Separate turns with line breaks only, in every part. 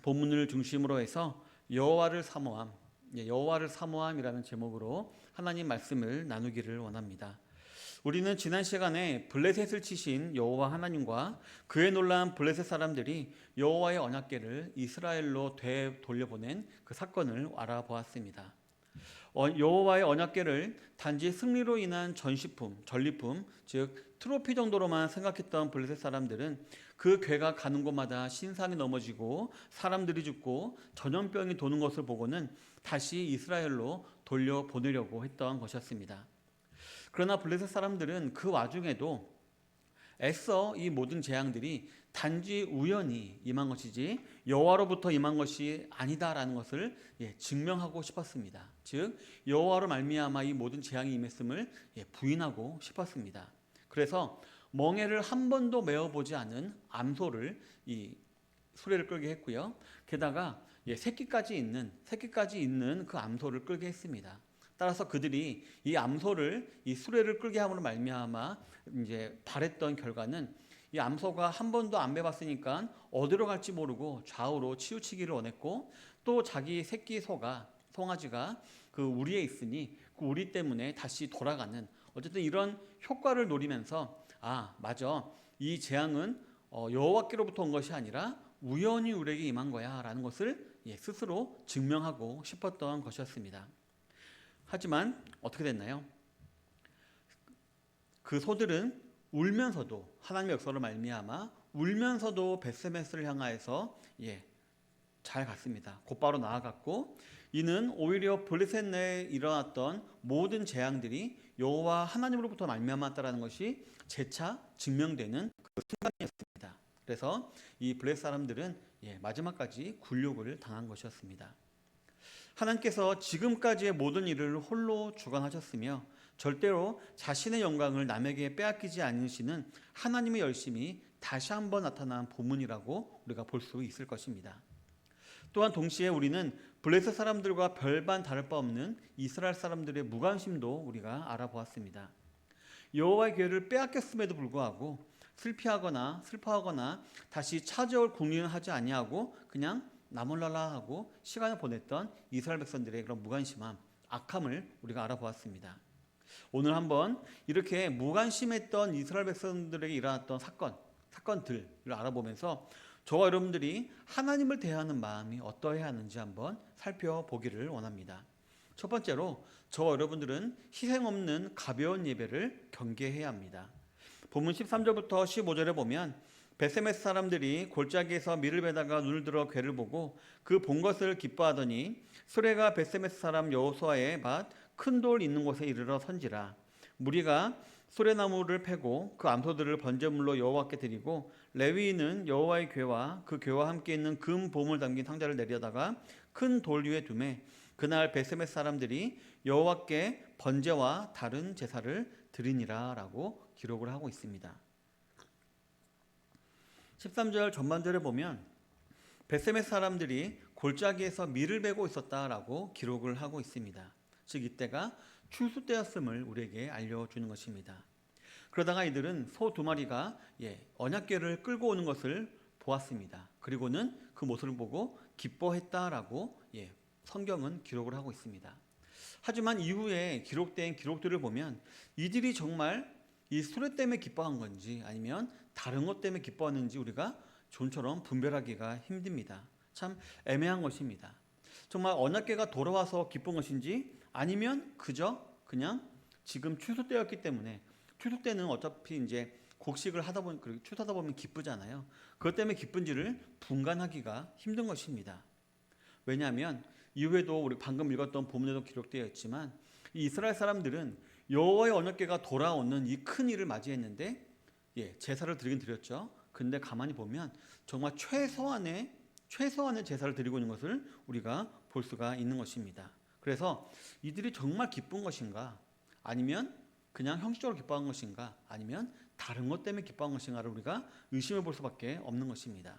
본문을 중심으로 해서 여호와를 사모함, 여호와를 사모함이라는 제목으로 하나님 말씀을 나누기를 원합니다. 우리는 지난 시간에 블레셋을 치신 여호와 하나님과 그에 놀란 블레셋 사람들이 여호와의 언약궤를 이스라엘로 되돌려보낸 그 사건을 알아보았습니다. 여호와의 언약궤를 단지 승리로 인한 전리품, 즉 트로피 정도로만 생각했던 블레셋 사람들은 그 궤가 가는 곳마다 신상이 넘어지고 사람들이 죽고 전염병이 도는 것을 보고는 다시 이스라엘로 돌려보내려고 했던 것이었습니다. 그러나 블레셋 사람들은 그 와중에도 애써 이 모든 재앙들이 단지 우연히 임한 것이지 여호와로부터 임한 것이 아니다라는 것을 증명하고 싶었습니다. 즉 여호와로 말미암아 이 모든 재앙이 임했음을 부인하고 싶었습니다. 그래서 멍에를 한 번도 메어보지 않은 암소를 수레를 끌게 했고요. 게다가 새끼까지 있는 그 암소를 끌게 했습니다. 따라서 그들이 이 암소를 이 수레를 끌게 함으로 말미암아 이제 바랬던 결과는 이 암소가 한 번도 안 매봤으니까 어디로 갈지 모르고 좌우로 치우치기를 원했고, 또 자기 새끼 송아지가 그 우리에 있으니 그 우리 때문에 다시 돌아가는, 어쨌든 이런 효과를 노리면서 맞아, 이 재앙은 여호와께로부터 온 것이 아니라 우연히 우리에게 임한 거야 라는 것을 스스로 증명하고 싶었던 것이었습니다. 하지만 어떻게 됐나요? 그 소들은 울면서도, 하나님의 역사로 말미암아 울면서도 벳세메스를 향하여서 잘 갔습니다. 곧바로 나아갔고, 이는 오히려 블레셋 내에 일어났던 모든 재앙들이 여호와 하나님으로부터 말미암았다라는 것이 재차 증명되는 그 순간이었습니다. 그래서 이 블레셋 사람들은 마지막까지 굴욕을 당한 것이었습니다. 하나님께서 지금까지의 모든 일을 홀로 주관하셨으며 절대로 자신의 영광을 남에게 빼앗기지 않으시는 하나님의 열심이 다시 한번 나타난 본문이라고 우리가 볼 수 있을 것입니다. 또한 동시에 우리는 블레셋 사람들과 별반 다를 바 없는 이스라엘 사람들의 무관심도 우리가 알아보았습니다. 여호와의 궤를 빼앗겼음에도 불구하고 슬퍼하거나 다시 찾아올 궁리는 하지 아니하고 그냥 나몰라라 하고 시간을 보냈던 이스라엘 백성들의 그런 무관심함, 악함을 우리가 알아보았습니다. 오늘 한번 이렇게 무관심했던 이스라엘 백성들에게 일어났던 사건들을 알아보면서 저와 여러분들이 하나님을 대하는 마음이 어떠해야 하는지 한번 살펴보기를 원합니다. 첫 번째로 저와 여러분들은 희생 없는 가벼운 예배를 경계해야 합니다. 본문 13절부터 15절에 보면 벳세메스 사람들이 골짜기에서 밀을 베다가 눈을 들어 궤를 보고 그 본 것을 기뻐하더니 수레가 벳세메스 사람 여호수아의 밭 큰 돌 있는 곳에 이르러 선지라. 무리가 수레나무를 패고 그 암소들을 번제물로 여호와께 드리고 레위인은 여호와의 궤와 그 궤와 함께 있는 금 보물 담긴 상자를 내려다가 큰 돌 위에 두매 그날 벳세메스 사람들이 여호와께 번제와 다른 제사를 드리니라 라고 기록을 하고 있습니다. 13절 전반절에 보면 벳세메스 사람들이 골짜기에서 밀을 베고 있었다라고 기록을 하고 있습니다. 즉 이때가 추수 때였음을 우리에게 알려주는 것입니다. 그러다가 이들은 소 2마리가 언약궤를 끌고 오는 것을 보았습니다. 그리고는 그 모습을 보고 기뻐했다라고 성경은 기록을 하고 있습니다. 하지만 이후에 기록된 기록들을 보면 이들이 정말 이 수레 때문에 기뻐한 건지 아니면 다른 것 때문에 기뻐하는지 우리가 좀처럼 분별하기가 힘듭니다. 참 애매한 것입니다. 정말 언약궤가 돌아와서 기쁜 것인지 아니면 그냥 지금 추수 때였기 때문에, 추수 때는 어차피 이제 곡식을 하다 보면, 추수하다 보면 기쁘잖아요. 그것 때문에 기쁜지를 분간하기가 힘든 것입니다. 왜냐하면 이후에도 우리 방금 읽었던 본문에도 기록되어 있지만 이 이스라엘 사람들은 여호와의 언약궤가 돌아오는 이 큰 일을 맞이했는데 제사를 드리긴 드렸죠. 근데 가만히 보면 정말 최소한의 제사를 드리고 있는 것을 우리가 볼 수가 있는 것입니다. 그래서 이들이 정말 기쁜 것인가, 아니면 그냥 형식적으로 기뻐한 것인가, 아니면 다른 것 때문에 기뻐한 것인가를 우리가 의심해 볼 수밖에 없는 것입니다.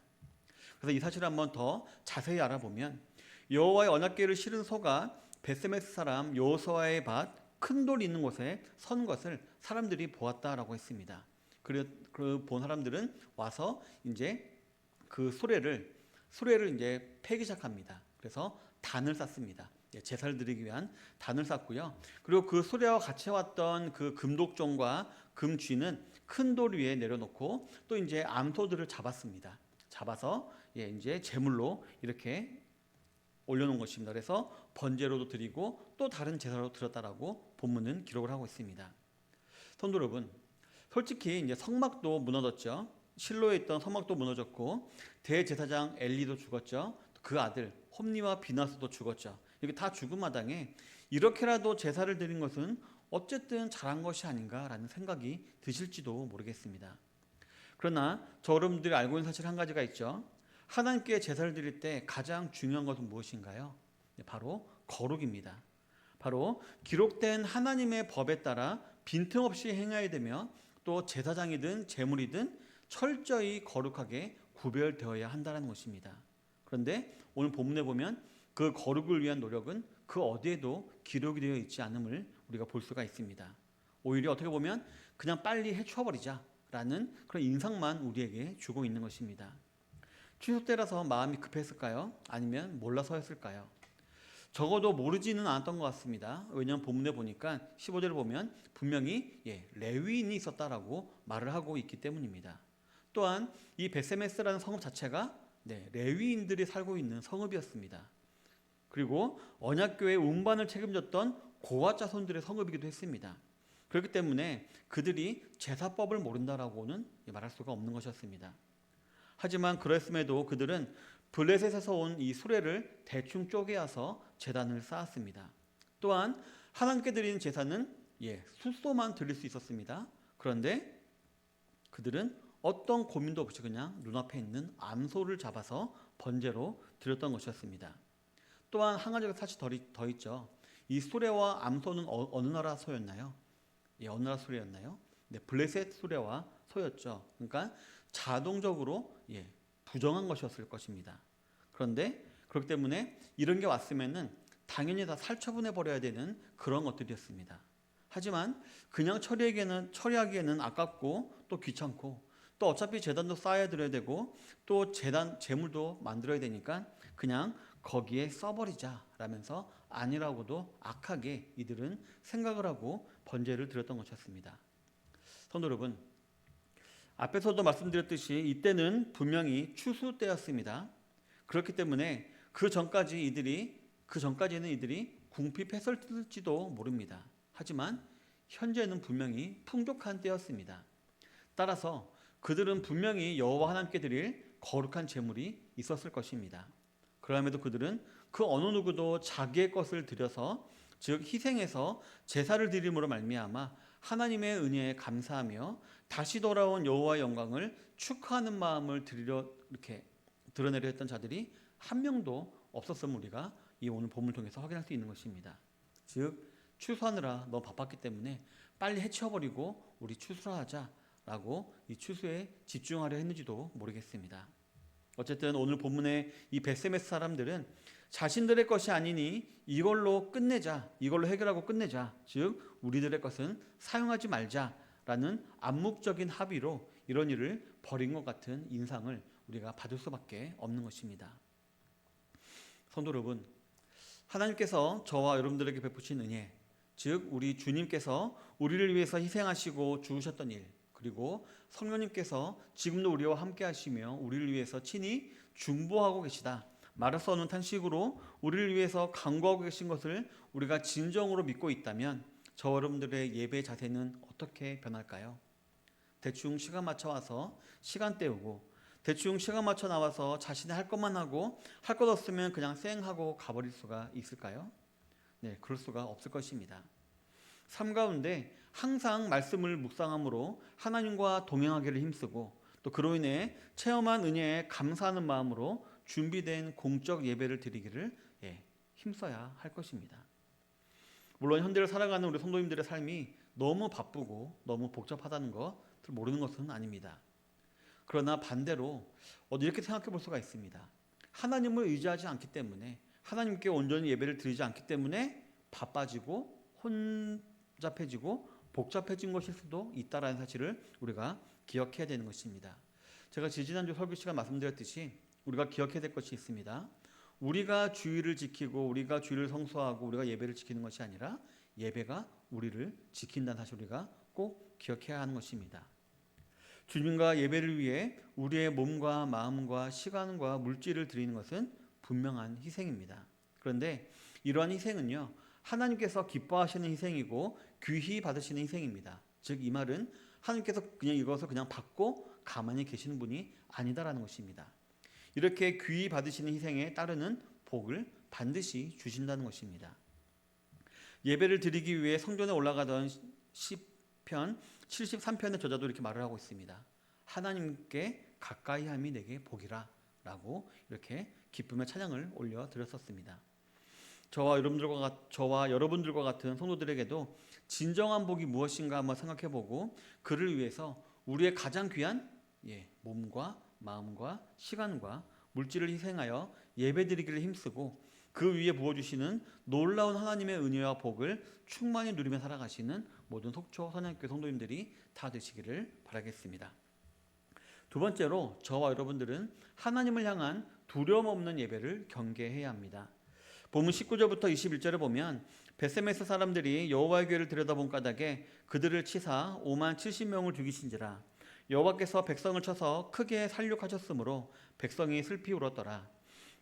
그래서 이 사실을 한번 더 자세히 알아보면 여호와의 언약궤를 실은 소가 벳세메스 사람 여호수아의 밭 큰 돌 있는 곳에 선 것을 사람들이 보았다라고 했습니다. 그 본 사람들은 와서 이제 그 수레를 수레를 이제 패기 시작합니다. 그래서 단을 쌓습니다. 제사를 드리기 위한 단을 쌓고요. 그리고 그 수레와 같이 왔던 그 금독종과 금쥐는 큰 돌 위에 내려놓고 또 이제 암소들을 잡았습니다. 잡아서 이제 제물로 이렇게 올려놓은 것입니다. 그래서 번제로도 드리고 또 다른 제사로 드렸다라고 본문은 기록을 하고 있습니다. 성도 여러분, 솔직히 이제 성막도 무너졌죠. 실로에 있던 성막도 무너졌고 대제사장 엘리도 죽었죠. 그 아들 홈니와 비나스도 죽었죠. 이게 다 죽은 마당에 이렇게라도 제사를 드린 것은 어쨌든 잘한 것이 아닌가라는 생각이 드실지도 모르겠습니다. 그러나 저 여러분들이 알고 있는 사실 한 가지가 있죠. 하나님께 제사를 드릴 때 가장 중요한 것은 무엇인가요? 바로 거룩입니다. 바로 기록된 하나님의 법에 따라 빈틈없이 행해야 되며 또 제사장이든 제물이든 철저히 거룩하게 구별되어야 한다는 것입니다. 그런데 오늘 본문에 보면 그 거룩을 위한 노력은 그 어디에도 기록이 되어 있지 않음을 우리가 볼 수가 있습니다. 오히려 어떻게 보면 그냥 빨리 해치워버리자라는 그런 인상만 우리에게 주고 있는 것입니다. 추수 때라서 마음이 급했을까요? 아니면 몰라서였을까요? 적어도 모르지는 않았던 것 같습니다. 왜냐하면 본문에 보니까 15절을 보면 분명히 레위인이 있었다라고 말을 하고 있기 때문입니다. 또한 이 베세메스라는 성읍 자체가 레위인들이 살고 있는 성읍이었습니다. 그리고 언약교회의 운반을 책임졌던 고아 자손들의 성읍이기도 했습니다. 그렇기 때문에 그들이 제사법을 모른다라고는 말할 수가 없는 것이었습니다. 하지만 그랬음에도 그들은 블레셋에서 온 이 수레를 대충 쪼개어서 제단을 쌓았습니다. 또한 하나님께 드리는 제사는 숫소만 드릴 수 있었습니다. 그런데 그들은 어떤 고민도 없이 그냥 눈앞에 있는 암소를 잡아서 번제로 드렸던 것이었습니다. 또한 한 가지가 사실 더 있죠. 이 수레와 암소는 어느 나라 소였나요? 어느 나라 수레였나요? 블레셋 수레와 소였죠. 그러니까 자동적으로 부정한 것이었을 것입니다. 그런데 그렇기 때문에 이런 게 왔으면은 당연히 다 살처분해 버려야 되는 그런 것들이었습니다. 하지만 그냥 처리하기에는 아깝고 또 귀찮고 또 어차피 제단도 쌓아야 드려야 되고 또 제물도 만들어야 되니까 그냥 거기에 써버리자라면서 아니라고도 악하게 이들은 생각을 하고 번제를 드렸던 것이었습니다. 성도 여러분, 앞에서도 말씀드렸듯이 이때는 분명히 추수 때였습니다. 그렇기 때문에 그 전까지는 이들이 궁핍했을지도 모릅니다. 하지만 현재는 분명히 풍족한 때였습니다. 따라서 그들은 분명히 여호와 하나님께 드릴 거룩한 제물이 있었을 것입니다. 그럼에도 그들은 그 어느 누구도 자기의 것을 드려서 즉 희생해서 제사를 드림으로 말미암아 하나님의 은혜에 감사하며 다시 돌아온 여호와의 영광을 축하하는 마음을 이렇게 드러내려 했던 자들이 한 명도 없었음을 우리가 이 오늘 본문을 통해서 확인할 수 있는 것입니다. 즉 추수하느라 너무 바빴기 때문에 빨리 해치워버리고 우리 추수를 하자라고 이 추수에 집중하려 했는지도 모르겠습니다. 어쨌든 오늘 본문의 이 베세메스 사람들은 자신들의 것이 아니니 이걸로 해결하고 끝내자. 즉 우리들의 것은 사용하지 말자라는 암묵적인 합의로 이런 일을 벌인 것 같은 인상을 우리가 받을 수밖에 없는 것입니다. 성도 여러분, 하나님께서 저와 여러분들에게 베푸신 은혜, 즉 우리 주님께서 우리를 위해서 희생하시고 죽으셨던 일, 그리고 성령님께서 지금도 우리와 함께 하시며 우리를 위해서 친히 중보하고 계시다. 말할 수 없는 탄식으로 우리를 위해서 간구하고 계신 것을 우리가 진정으로 믿고 있다면 저 여러분들의 예배 자세는 어떻게 변할까요? 대충 시간 맞춰 와서 시간 때우고 대충 시간 맞춰 나와서 자신이 할 것만 하고 할 것 없으면 그냥 쌩하고 가버릴 수가 있을까요? 그럴 수가 없을 것입니다. 삶 가운데 항상 말씀을 묵상함으로 하나님과 동행하기를 힘쓰고 또 그로 인해 체험한 은혜에 감사하는 마음으로 준비된 공적 예배를 드리기를 힘써야 할 것입니다. 물론 현대를 살아가는 우리 성도님들의 삶이 너무 바쁘고 너무 복잡하다는 것을 모르는 것은 아닙니다. 그러나 반대로 이렇게 생각해 볼 수가 있습니다. 하나님을 의지하지 않기 때문에 하나님께 온전히 예배를 드리지 않기 때문에 바빠지고 혼잡해지고 복잡해진 것일 수도 있다라는 사실을 우리가 기억해야 되는 것입니다. 제가 지지난주 설교 시간 말씀드렸듯이 우리가 기억해야 될 것이 있습니다. 우리가 주의를 지키고 우리가 주의를 성수하고 우리가 예배를 지키는 것이 아니라 예배가 우리를 지킨다는 사실 우리가 꼭 기억해야 하는 것입니다. 주님과 예배를 위해 우리의 몸과 마음과 시간과 물질을 드리는 것은 분명한 희생입니다. 그런데 이러한 희생은요, 하나님께서 기뻐하시는 희생이고 귀히 받으시는 희생입니다. 즉 이 말은 하나님께서 그냥 이것을 그냥 받고 가만히 계시는 분이 아니다라는 것입니다. 이렇게 귀히 받으시는 희생에 따르는 복을 반드시 주신다는 것입니다. 예배를 드리기 위해 성전에 올라가던 시편 73편의 저자도 이렇게 말을 하고 있습니다. 하나님께 가까이함이 내게 복이라 라고 이렇게 기쁨의 찬양을 올려드렸었습니다. 저와 여러분들과 같은 성도들에게도 진정한 복이 무엇인가 한번 생각해보고 그를 위해서 우리의 가장 귀한 몸과 마음과 시간과 물질을 희생하여 예배드리기를 힘쓰고 그 위에 부어주시는 놀라운 하나님의 은혜와 복을 충만히 누리며 살아가시는 모든 속초 선양교회 성도님들이 다 되시기를 바라겠습니다. 두 번째로 저와 여러분들은 하나님을 향한 두려움 없는 예배를 경계해야 합니다. 본문 19절부터 21절을 보면 벳세메스 사람들이 여호와의 궤를 들여다본 까닭에 그들을 치사 5만 70명을 죽이신지라. 여호와께서 백성을 쳐서 크게 살육하셨으므로 백성이 슬피 울었더라.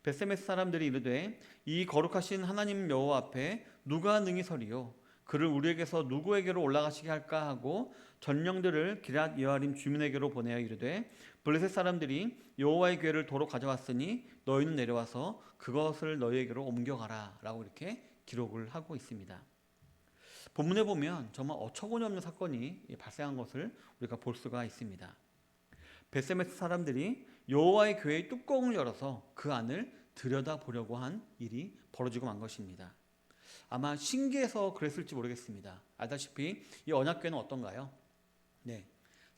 벳세메스 사람들이 이르되 이 거룩하신 하나님 여호와 앞에 누가 능히 서리요? 그를 우리에게서 누구에게로 올라가시게 할까 하고 전령들을 기럇 여아림 주민에게로 보내어 이르되 블레셋 사람들이 여호와의 궤를 도로 가져왔으니 너희는 내려와서 그것을 너희에게로 옮겨가라 라고 이렇게 기록을 하고 있습니다. 본문에 보면 정말 어처구니 없는 사건이 발생한 것을 우리가 볼 수가 있습니다. 벳세메스 사람들이 여호와의 궤의 뚜껑을 열어서 그 안을 들여다보려고 한 일이 벌어지고 만 것입니다. 아마 신기해서 그랬을지 모르겠습니다. 알다시피 이 언약궤는 어떤가요?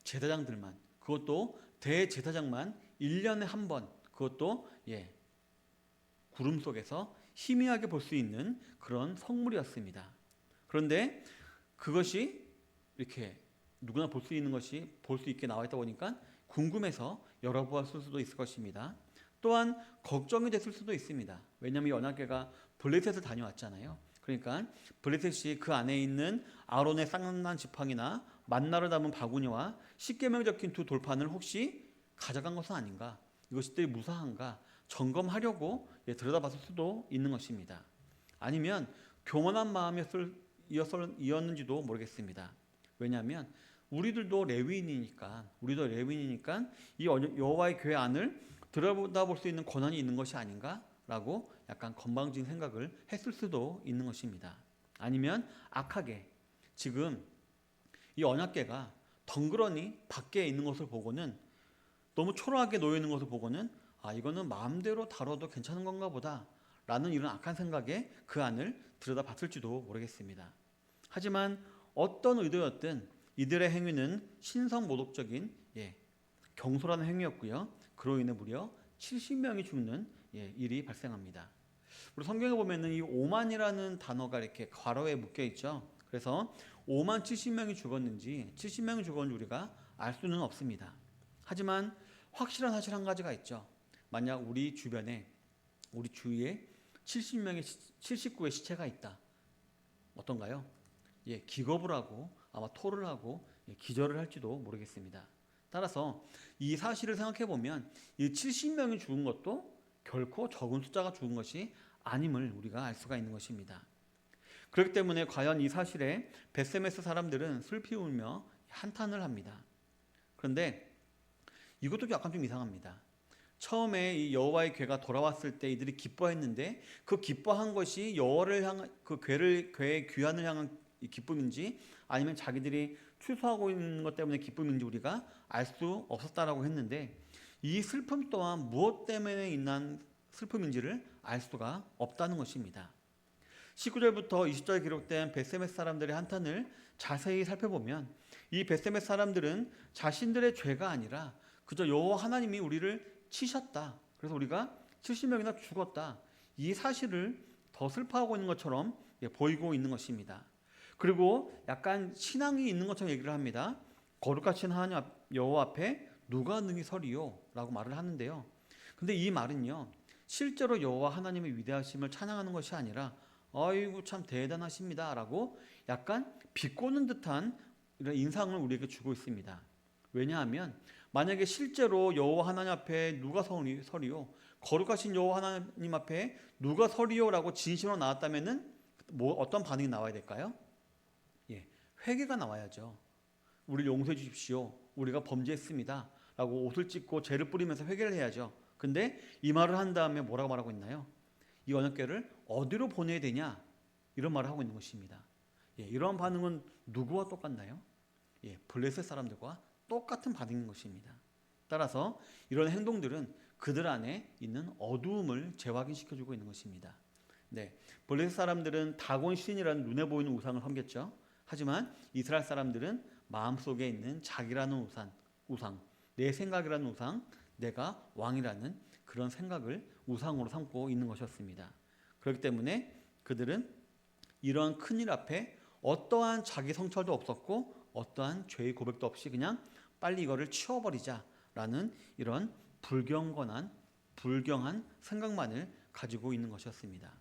제사장들만, 그것도 대제사장만 1년에 한 번, 그것도 구름 속에서 희미하게 볼 수 있는 그런 성물이었습니다. 그런데 그것이 이렇게 누구나 볼 수 있는 것이 볼 수 있게 나와 있다 보니까 궁금해서 열어보았을 수도 있을 것입니다. 또한 걱정이 됐을 수도 있습니다. 왜냐하면 이 언약궤가 블레셋을 다녀왔잖아요. 그러니까 블레셋이 그 안에 있는 아론의 쌍난 지팡이나 만나를 담은 바구니와 십계명이 적힌 두 돌판을 혹시 가져간 것은 아닌가, 이것들이 무사한가 점검하려고 들여다봤을 수도 있는 것입니다. 아니면 교만한 마음이었는지도 모르겠습니다. 왜냐하면 우리도 레위인이니까 이 여호와의 궤 안을 들여다볼 수 있는 권한이 있는 것이 아닌가라고 약간 건방진 생각을 했을 수도 있는 것입니다. 아니면 악하게 지금 이 언약궤가 덩그러니 밖에 있는 것을 보고는, 너무 초라하게 놓여 있는 것을 보고는 이거는 마음대로 다뤄도 괜찮은 건가 보다 라는 이런 악한 생각에 그 안을 들여다봤을지도 모르겠습니다. 하지만 어떤 의도였든 이들의 행위는 신성모독적인 경솔한 행위였고요. 그로 인해 무려 70명이 죽는 일이 발생합니다. 우리 성경에 보면은 이 5만이라는 단어가 이렇게 괄호에 묶여 있죠. 그래서 5만 70명이 죽었는지 70명이 죽었는지 우리가 알 수는 없습니다. 하지만 확실한 사실 한 가지가 있죠. 만약 우리 주변에, 우리 주위에 79의 시체가 있다. 어떤가요? 기겁을 하고 아마 토를 하고 기절을 할지도 모르겠습니다. 따라서 이 사실을 생각해 보면 이 70명이 죽은 것도 결코 적은 숫자가 죽은 것이 아님을 우리가 알 수가 있는 것입니다. 그렇기 때문에 과연 이 사실에 벳세메스 사람들은 슬피 울며 한탄을 합니다. 그런데 이것도 약간 좀 이상합니다. 처음에 이 여호와의 궤가 돌아왔을 때 이들이 기뻐했는데 그 기뻐한 것이 여호와를 향한 그 궤의 귀환을 향한 기쁨인지 아니면 자기들이 추수하고 있는 것 때문에 기쁨인지 우리가 알 수 없었다라고 했는데, 이 슬픔 또한 무엇 때문에 인한 슬픔인지를 알 수가 없다는 것입니다. 19절부터 20절에 기록된 벳세메스 사람들의 한탄을 자세히 살펴보면 이 벳세메스 사람들은 자신들의 죄가 아니라 그저 여호와 하나님이 우리를 치셨다, 그래서 우리가 70명이나 죽었다, 이 사실을 더 슬퍼하고 있는 것처럼 보이고 있는 것입니다. 그리고 약간 신앙이 있는 것처럼 얘기를 합니다. 거룩하신 하나님 여호와 앞에 누가 능히 서리요? 라고 말을 하는데요. 근데 이 말은요, 실제로 여호와 하나님의 위대하심을 찬양하는 것이 아니라 아이고 참 대단하십니다라고 약간 비꼬는 듯한 이런 인상을 우리에게 주고 있습니다. 왜냐하면 만약에 실제로 여호와 하나님 앞에 누가 서리요? 거룩하신 여호와 하나님 앞에 누가 서리요라고 진심으로 나왔다면은 뭐 어떤 반응이 나와야 될까요? 예, 회개가 나와야죠. 우리를 용서해 주십시오. 우리가 범죄했습니다. 라고 옷을 찢고 죄를 뿌리면서 회개를 해야죠. 근데 이 말을 한 다음에 뭐라고 말하고 있나요? 이 언약궤를 어디로 보내야 되냐? 이런 말을 하고 있는 것입니다. 예, 이러한 반응은 누구와 똑같나요? 예, 블레셋 사람들과 똑같은 반응인 것입니다. 따라서 이런 행동들은 그들 안에 있는 어두움을 재확인시켜주고 있는 것입니다. 네, 블레셋 사람들은 다곤 신이라는 눈에 보이는 우상을 섬겼죠. 하지만 이스라엘 사람들은 마음속에 있는 자기라는 우상, 내 생각이라는 우상, 내가 왕이라는 그런 생각을 우상으로 삼고 있는 것이었습니다. 그렇기 때문에 그들은 이러한 큰일 앞에 어떠한 자기 성찰도 없었고 어떠한 죄의 고백도 없이 그냥 빨리 이거를 치워버리자라는 이런 불경한 생각만을 가지고 있는 것이었습니다.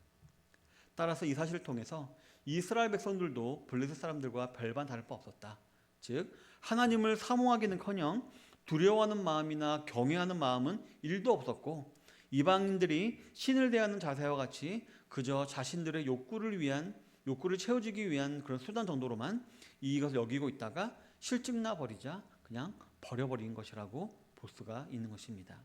따라서 이 사실을 통해서 이스라엘 백성들도 블레셋 사람들과 별반 다를 바 없었다. 즉 하나님을 사모하기는커녕 두려워하는 마음이나 경외하는 마음은 1도 없었고 이방인들이 신을 대하는 자세와 같이 그저 자신들의 욕구를 채워주기 위한 그런 수단 정도로만 이것을 여기고 있다가 실증나 버리자 그냥 버려버린 것이라고 볼 수가 있는 것입니다.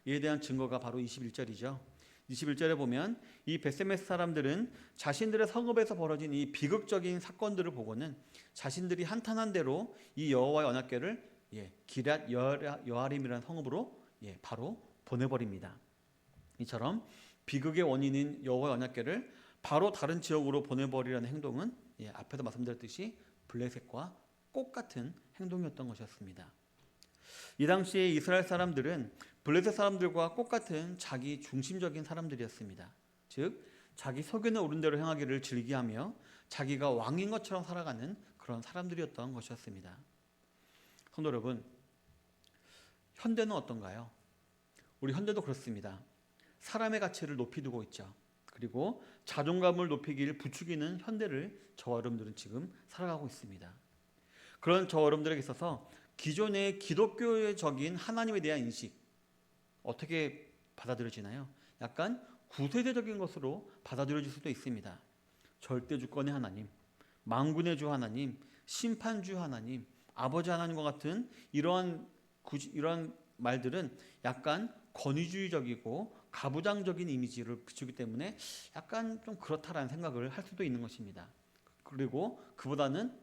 이에 대한 증거가 바로 21절이죠. 21절에 보면 이 베세메스 사람들은 자신들의 성읍에서 벌어진 이 비극적인 사건들을 보고는 자신들이 한탄한 대로 이 여호와의 언약궤를 기럇 여아림이라는 성읍으로 바로 보내버립니다. 이처럼 비극의 원인인 여호와의 언약궤를 바로 다른 지역으로 보내버리라는 행동은 앞에서 말씀드렸듯이 블레셋과 똑같은 행동이었던 것이었습니다. 이 당시에 이스라엘 사람들은 블레셋 사람들과 똑같은 자기 중심적인 사람들이었습니다. 즉 자기 소견에 오른 대로 행하기를 즐기하며 자기가 왕인 것처럼 살아가는 그런 사람들이었던 것이었습니다. 성도 여러분, 현대는 어떤가요? 우리 현대도 그렇습니다. 사람의 가치를 높이 두고 있죠. 그리고 자존감을 부추기는 현대를 저와 여러분들은 지금 살아가고 있습니다. 그런 저와 여러분들에게 있어서 기존의 기독교적인 하나님에 대한 인식 어떻게 받아들여지나요? 약간 구세대적인 것으로 받아들여질 수도 있습니다. 절대주권의 하나님, 만군의 주 하나님, 심판주 하나님, 아버지 하나님과 같은 이러한 말들은 약간 권위주의적이고 가부장적인 이미지를 비추기 때문에 약간 좀 그렇다라는 생각을 할 수도 있는 것입니다. 그리고 그보다는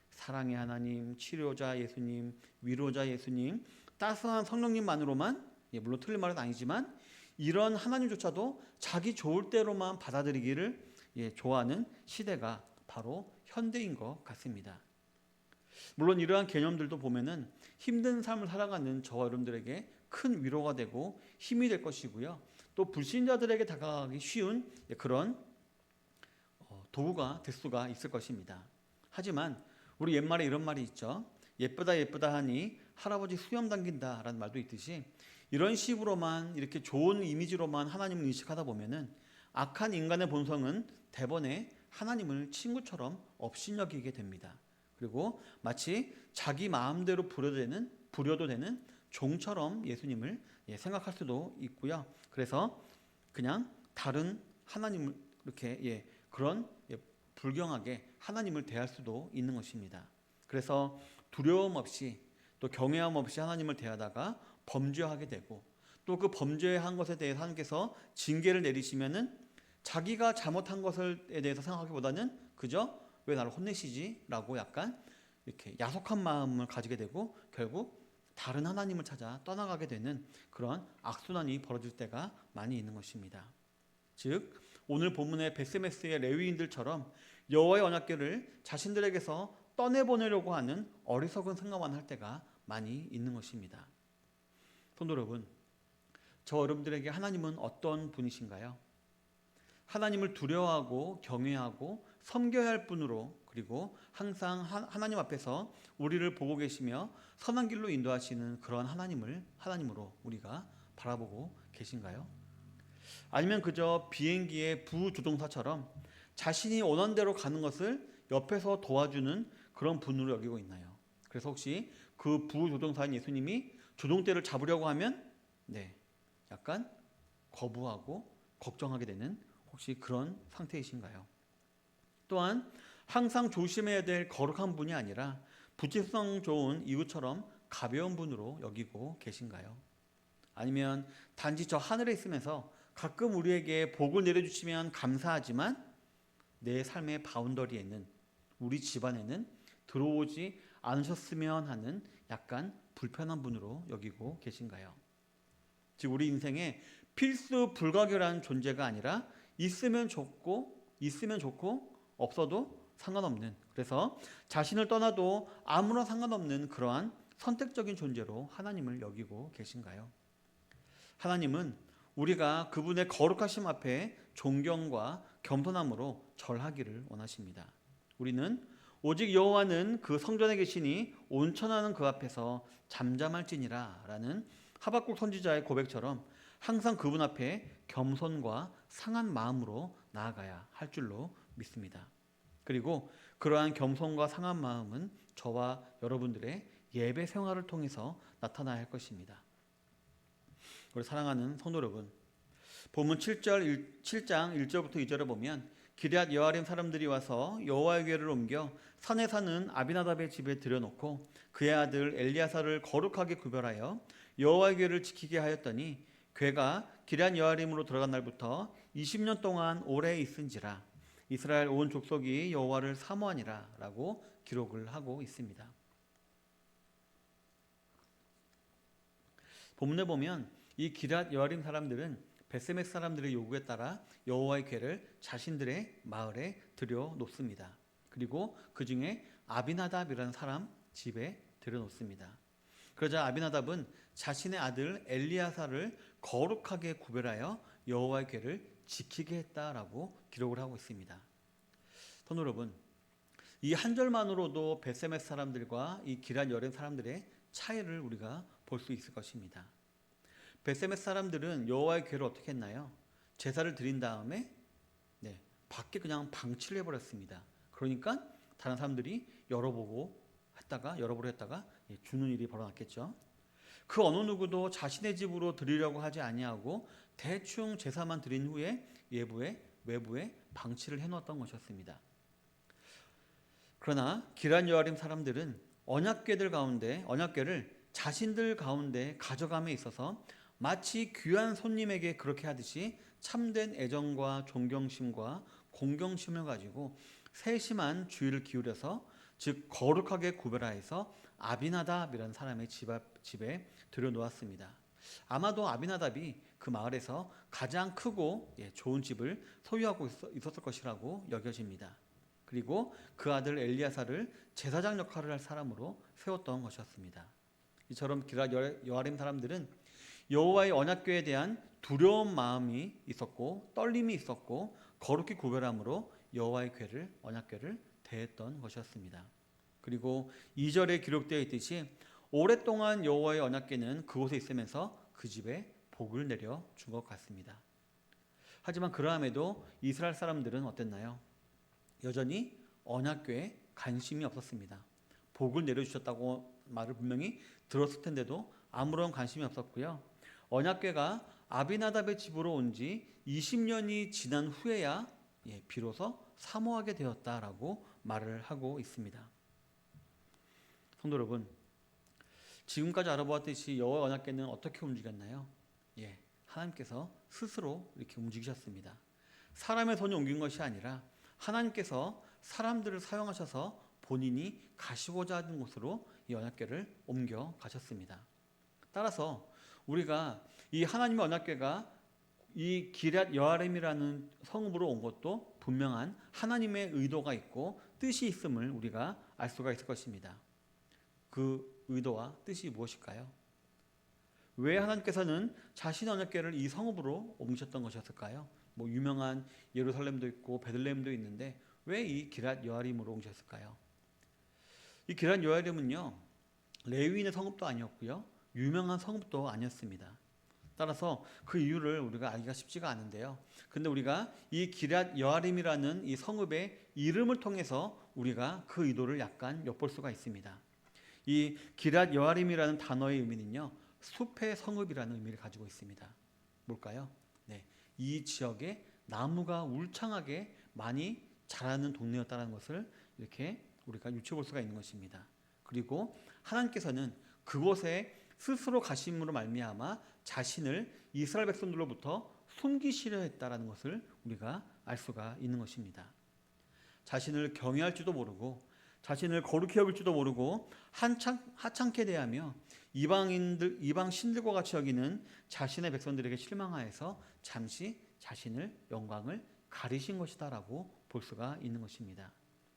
사랑의 하나님, 치료자 예수님, 위로자 예수님, 따스한 성령님만으로만 물론 틀린 말은 아니지만 이런 하나님조차도 자기 좋을 대로만 받아들이기를 좋아하는 시대가 바로 현대인 것 같습니다. 물론 이러한 개념들도 보면은 힘든 삶을 살아가는 저와 여러분들에게 큰 위로가 되고 힘이 될 것이고요. 또 불신자들에게 다가가기 쉬운 그런 도구가 될 수가 있을 것입니다. 하지만 우리 옛말에 이런 말이 있죠. 예쁘다 예쁘다 하니 할아버지 수염 당긴다라는 말도 있듯이 이런 식으로만 이렇게 좋은 이미지로만 하나님을 인식하다 보면은 악한 인간의 본성은 대번에 하나님을 친구처럼 업신여기게 됩니다. 그리고 마치 자기 마음대로 부려도 되는 종처럼 예수님을 생각할 수도 있고요. 그래서 그냥 다른 하나님을 이렇게 그런 불경하게 하나님을 대할 수도 있는 것입니다. 그래서 두려움 없이 또 경외함 없이 하나님을 대하다가 범죄하게 되고 또 그 범죄한 것에 대해서 하나님께서 징계를 내리시면은 자기가 잘못한 것에 대해서 생각하기보다는 그저 왜 나를 혼내시지? 라고 약간 이렇게 야속한 마음을 가지게 되고 결국 다른 하나님을 찾아 떠나가게 되는 그런 악순환이 벌어질 때가 많이 있는 것입니다. 즉 오늘 본문의 베세메스의 레위인들처럼 여호와의 언약궤를 자신들에게서 떠내보내려고 하는 어리석은 생각만 할 때가 많이 있는 것입니다. 성도 여러분, 저 여러분들에게 하나님은 어떤 분이신가요? 하나님을 두려워하고 경외하고 섬겨야 할 분으로 그리고 항상 하나님 앞에서 우리를 보고 계시며 선한 길로 인도하시는 그런 하나님으로 우리가 바라보고 계신가요? 아니면 그저 비행기의 부조종사처럼 자신이 원하는 대로 가는 것을 옆에서 도와주는 그런 분으로 여기고 있나요? 그래서 혹시 그 부조종사인 예수님이 조종대를 잡으려고 하면 약간 거부하고 걱정하게 되는 혹시 그런 상태이신가요? 또한 항상 조심해야 될 거룩한 분이 아니라 부치성 좋은 이웃처럼 가벼운 분으로 여기고 계신가요? 아니면 단지 저 하늘에 있으면서 가끔 우리에게 복을 내려주시면 감사하지만 내 삶의 바운더리에는, 우리 집안에는 들어오지 않으셨으면 하는 약간 불편한 분으로 여기고 계신가요? 즉 우리 인생에 필수 불가결한 존재가 아니라 있으면 좋고 없어도 상관없는, 그래서 자신을 떠나도 아무런 상관없는 그러한 선택적인 존재로 하나님을 여기고 계신가요? 하나님은 우리가 그분의 거룩하심 앞에 존경과 겸손함으로 절하기를 원하십니다. 우리는 오직 여호와는 그 성전에 계시니 온천하는 그 앞에서 잠잠할지니라 라는 하박국 선지자의 고백처럼 항상 그분 앞에 겸손과 상한 마음으로 나아가야 할 줄로 믿습니다. 그리고 그러한 겸손과 상한 마음은 저와 여러분들의 예배 생활을 통해서 나타나야 할 것입니다. 우리 사랑하는 성도 여러분, 본문 7장 1절부터 2절을 보면 기럇 여아림 사람들이 와서 여호와의 궤를 옮겨 산에 사는 아비나답의 집에 들여놓고 그의 아들 엘리야사를 거룩하게 구별하여 여호와의 궤를 지키게 하였더니 궤가 기럇 여아림으로 들어간 날부터 20년 동안 오래 있은지라 이스라엘 온 족속이 여호와를 사모하니라 라고 기록을 하고 있습니다. 본문에 보면 이 기럇 여아림 사람들은 벳세메스 사람들의 요구에 따라 여호와의 궤를 자신들의 마을에 들여놓습니다. 그리고 그 중에 아비나답이라는 사람 집에 들여놓습니다. 그러자 아비나답은 자신의 아들 엘리야사를 거룩하게 구별하여 여호와의 궤를 지키게 했다라고 기록을 하고 있습니다. 성도 여러분, 이 한 절만으로도 벳세메스 사람들과 이 기럇 여아림 사람들의 차이를 우리가 볼 수 있을 것입니다. 벳세메스 사람들은 여호와의 궤를 어떻게 했나요? 제사를 드린 다음에 밖에 그냥 방치를 해버렸습니다. 그러니까 다른 사람들이 열어보려 했다가 주는 일이 벌어났겠죠. 그 어느 누구도 자신의 집으로 드리려고 하지 아니하고 대충 제사만 드린 후에 외부에 방치를 해놓았던 것이었습니다. 그러나 기럇 여아림 사람들은 언약궤를 자신들 가운데 가져감에 있어서 마치 귀한 손님에게 그렇게 하듯이 참된 애정과 존경심과 공경심을 가지고 세심한 주의를 기울여서 즉 거룩하게 구별하여서 아비나답이라는 사람의 집에 들여놓았습니다. 아마도 아비나답이 그 마을에서 가장 크고 좋은 집을 소유하고 있었을 것이라고 여겨집니다. 그리고 그 아들 엘리야사를 제사장 역할을 할 사람으로 세웠던 것이었습니다. 이처럼 기럇 여아림 사람들은 여호와의 언약궤에 대한 두려운 마음이 있었고 떨림이 있었고 거룩히 구별함으로 여호와의 언약궤를 대했던 것이었습니다. 그리고 2절에 기록되어 있듯이 오랫동안 여호와의 언약궤는 그곳에 있으면서 그 집에 복을 내려 준 것 같습니다. 하지만 그러함에도 이스라엘 사람들은 어땠나요? 여전히 언약궤에 관심이 없었습니다. 복을 내려주셨다고 말을 분명히 들었을 텐데도 아무런 관심이 없었고요. 언약궤가 아비나답의 집으로 온 지 20년이 지난 후에야 비로소 사모하게 되었다라고 말을 하고 있습니다. 성도 여러분, 지금까지 알아보았듯이 여호와의 언약궤는 어떻게 움직였나요? 하나님께서 스스로 이렇게 움직이셨습니다. 사람의 손이 옮긴 것이 아니라 하나님께서 사람들을 사용하셔서 본인이 가시고자 하는 곳으로 이 언약궤를 옮겨 가셨습니다. 따라서 우리가 이 하나님의 언약궤가 이 기럇 여아림이라는 성읍으로 온 것도 분명한 하나님의 의도가 있고 뜻이 있음을 우리가 알 수가 있을 것입니다. 그 의도와 뜻이 무엇일까요? 왜 하나님께서는 자신의 언약궤를 이 성읍으로 옮기셨던 것이었을까요? 유명한 예루살렘도 있고 베들레헴도 있는데 왜 이 기럇 여아림으로 옮기셨을까요? 이 기럇 여아림은요, 레위인의 성읍도 아니었고요, 유명한 성읍도 아니었습니다. 따라서 그 이유를 우리가 알기가 쉽지가 않은데요. 근데 우리가 이 기럇 여아림이라는 이 성읍의 이름을 통해서 우리가 그 의도를 약간 엿볼 수가 있습니다. 이 기럇 여아림이라는 단어의 의미는요, 숲의 성읍이라는 의미를 가지고 있습니다. 뭘까요? 네, 이 지역에 나무가 울창하게 많이 자라는 동네였다는 것을 이렇게 우리가 유추해 볼 수가 있는 것입니다. 그리고 하나님께서는 그곳에 스스로 가심으로 말미암아 자신을 이스라엘 백성들로부터 숨기시려 했다라는 것을 우리가 알 수가 있는 것입니다. 자신을 경외할지도 모르고 자신을 거룩히 여길지도 모르고 하찮게 대하며 이방 신들과 같이 여기는 자신의 백성들에게 실망하여서 잠시 자신을 영광을 가리신 것이다라고 볼 수가 있는 것입니다.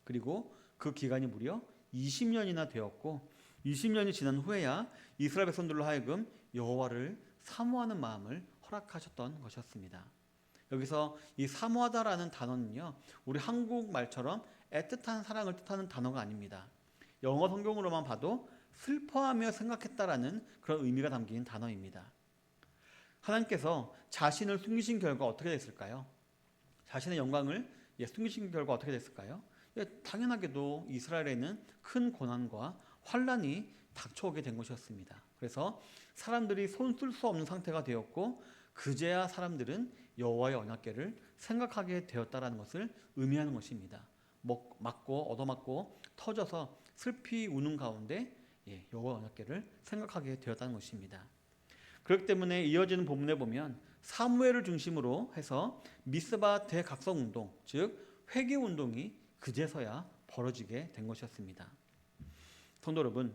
그리고 그 기간이 무려 20년이나 되었고 20년이 지난 후에야 이스라엘 백성들로 하여금 여호와를 사모하는 마음을 허락하셨던 것이었습니다. 여기서 이 사모하다라는 단어는요, 우리 한국말처럼 애틋한 사랑을 뜻하는 단어가 아닙니다. 영어 성경으로만 봐도 슬퍼하며 생각했다라는 그런 의미가 담긴 단어입니다. 하나님께서 자신을 숨기신 결과 어떻게 됐을까요? 자신의 영광을 숨기신 결과 어떻게 됐을까요? 당연하게도 이스라엘에는 큰 고난과 환란이 닥쳐오게 된 것이었습니다. 그래서 사람들이 손 쓸 수 없는 상태가 되었고 그제야 사람들은 여호와의 언약궤를 생각하게 되었다라는 것을 의미하는 것입니다. 맞고 얻어맞고 터져서 슬피 우는 가운데 여호와의 언약궤를 생각하게 되었다는 것입니다. 그렇기 때문에 이어지는 본문에 보면 사무엘을 중심으로 해서 미스바 대각성 운동, 즉 회개 운동이 그제서야 벌어지게 된 것이었습니다. 성도 여러분,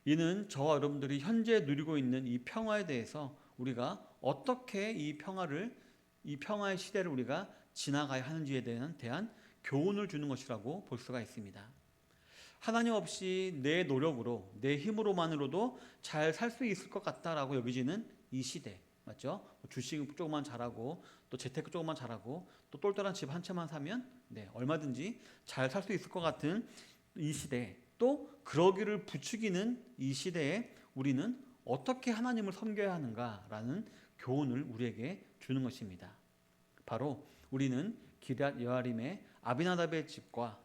이는 저와 여러분들이 현재 누리고 있는 이 평화에 대해서 우리가 어떻게 이 평화의 시대를 우리가 지나가야 하는지에 대한 교훈을 주는 것이라고 볼 수가 있습니다. 하나님 없이 내 노력으로, 내 힘으로만으로도 잘 살 수 있을 것 같다라고 여기지는 이 시대, 맞죠? 주식 조금만 잘하고 또 재테크 조금만 잘하고 또 똘똘한 집 한 채만 사면 얼마든지 잘 살 수 있을 것 같은 이 시대, 또 그러기를 부추기는 이 시대에 우리는 어떻게 하나님을 섬겨야 하는가라는 교훈을 우리에게 주는 것입니다. 바로 우리는 기럇 여아림의 아비나답의 집과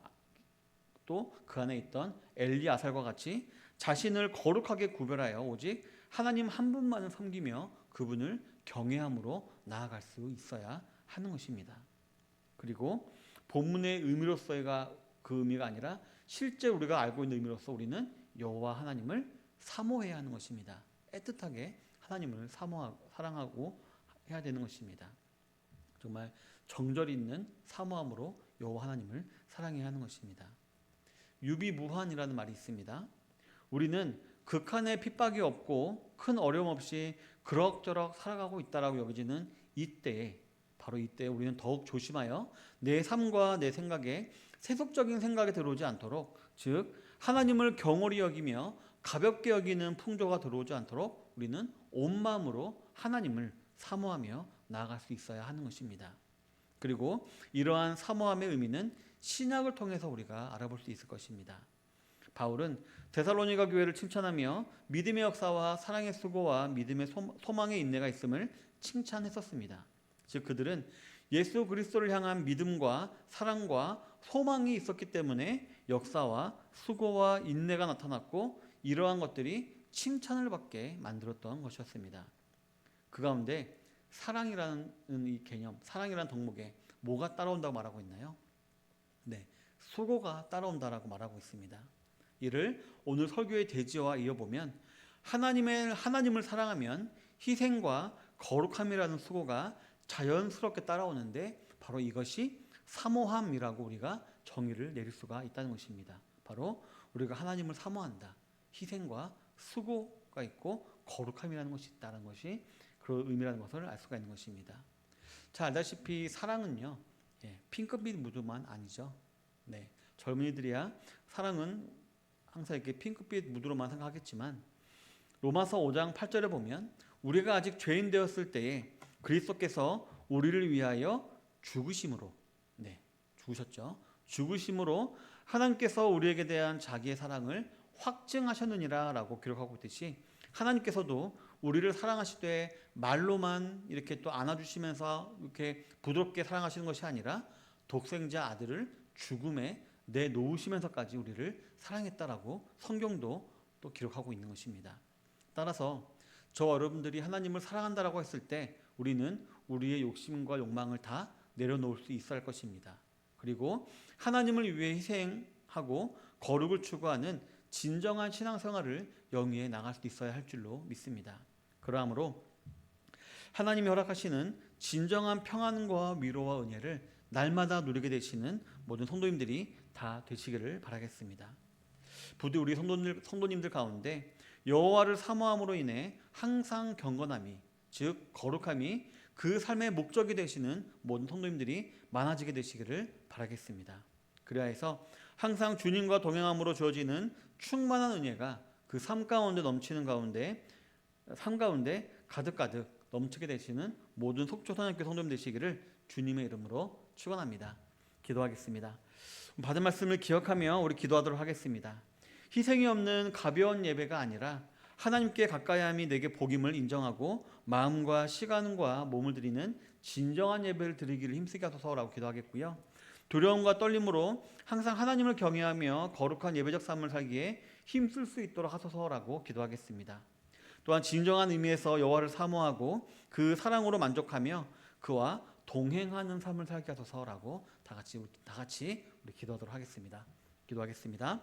또 그 안에 있던 엘리아살과 같이 자신을 거룩하게 구별하여 오직 하나님 한 분만을 섬기며 그분을 경외함으로 나아갈 수 있어야 하는 것입니다. 그리고 본문의 의미로서의 그 의미가 아니라 실제 우리가 알고 있는 의미로서 우리는 여호와 하나님을 사모해야 하는 것입니다. 애틋하게 하나님을 사랑하고 해야 되는 것입니다. 정말 정절 있는 사모함으로 여호와 하나님을 사랑해야 하는 것입니다. 유비무환이라는 말이 있습니다. 우리는 극한의 핍박이 없고 큰 어려움 없이 그럭저럭 살아가고 있다라고 여겨지는 이때에, 바로 이때에 우리는 더욱 조심하여 내 삶과 내 생각에 세속적인 생각이 들어오지 않도록, 즉 하나님을 경홀히 여기며 가볍게 여기는 풍조가 들어오지 않도록 우리는 온 마음으로 하나님을 사모하며 나아갈 수 있어야 하는 것입니다. 그리고 이러한 사모함의 의미는 신약을 통해서 우리가 알아볼 수 있을 것입니다. 바울은 데살로니가 교회를 칭찬하며 믿음의 역사와 사랑의 수고와 믿음의 소망의 인내가 있음을 칭찬했었습니다. 즉 그들은 예수 그리스도를 향한 믿음과 사랑과 소망이 있었기 때문에 역사와 수고와 인내가 나타났고 이러한 것들이 칭찬을 받게 만들었던 것이었습니다. 그 가운데 사랑이라는 이 개념, 사랑이라는 덕목에 뭐가 따라온다고 말하고 있나요? 수고가 따라온다라고 말하고 있습니다. 이를 오늘 설교의 대지와 이어보면 하나님을 사랑하면 희생과 거룩함이라는 수고가 자연스럽게 따라오는데 바로 이것이 사모함이라고 우리가 정의를 내릴 수가 있다는 것입니다. 바로 우리가 하나님을 사모한다. 희생과 수고가 있고 거룩함이라는 것이 있다는 것이 그 의미라는 것을 알 수가 있는 것입니다. 자, 알다시피 사랑은요, 핑크빛 무드만 아니죠. 젊은이들이야 사랑은 항상 이렇게 핑크빛 무드로만 생각하겠지만 로마서 5장 8절에 보면 우리가 아직 죄인 되었을 때에 그리스도께서 우리를 위하여 죽으심으로, 죽으셨죠. 죽으심으로 하나님께서 우리에게 대한 자기의 사랑을 확증하셨느니라 라고 기록하고 있듯이 하나님께서도 우리를 사랑하시되 말로만 이렇게 또 안아주시면서 이렇게 부드럽게 사랑하시는 것이 아니라 독생자 아들을 죽음에 내놓으시면서까지 우리를 사랑했다라고 성경도 또 기록하고 있는 것입니다. 따라서 저 여러분들이 하나님을 사랑한다라고 했을 때 우리는 우리의 욕심과 욕망을 다 내려놓을 수 있어야 할 것입니다. 그리고 하나님을 위해 희생하고 거룩을 추구하는 진정한 신앙생활을 영위해 나갈 수 있어야 할 줄로 믿습니다. 그러므로 하나님이 허락하시는 진정한 평안과 위로와 은혜를 날마다 누리게 되시는 모든 성도님들이 다 되시기를 바라겠습니다. 부디 우리 성도님들 가운데 여호와를 사모함으로 인해 항상 경건함이, 즉 거룩함이 그 삶의 목적이 되시는 모든 성도님들이 많아지게 되시기를 바라겠습니다. 그리하여서 항상 주님과 동행함으로 주어지는 충만한 은혜가 그 삶 가운데 넘치는 삶 가운데 가득가득 넘치게 되시는 모든 속초선악교 성도님 되시기를 주님의 이름으로 축원합니다. 기도하겠습니다. 받은 말씀을 기억하며 우리 기도하도록 하겠습니다. 희생이 없는 가벼운 예배가 아니라 하나님께 가까이함이 내게 복임을 인정하고 마음과 시간과 몸을 드리는 진정한 예배를 드리기를 힘쓰게 하소서라고 기도하겠고요. 두려움과 떨림으로 항상 하나님을 경외하며 거룩한 예배적 삶을 살기에 힘쓸 수 있도록 하소서라고 기도하겠습니다. 또한 진정한 의미에서 여호와를 사모하고 그 사랑으로 만족하며 그와 동행하는 삶을 살게 하소서라고 다 같이 우리 기도하도록 하겠습니다. 기도하겠습니다.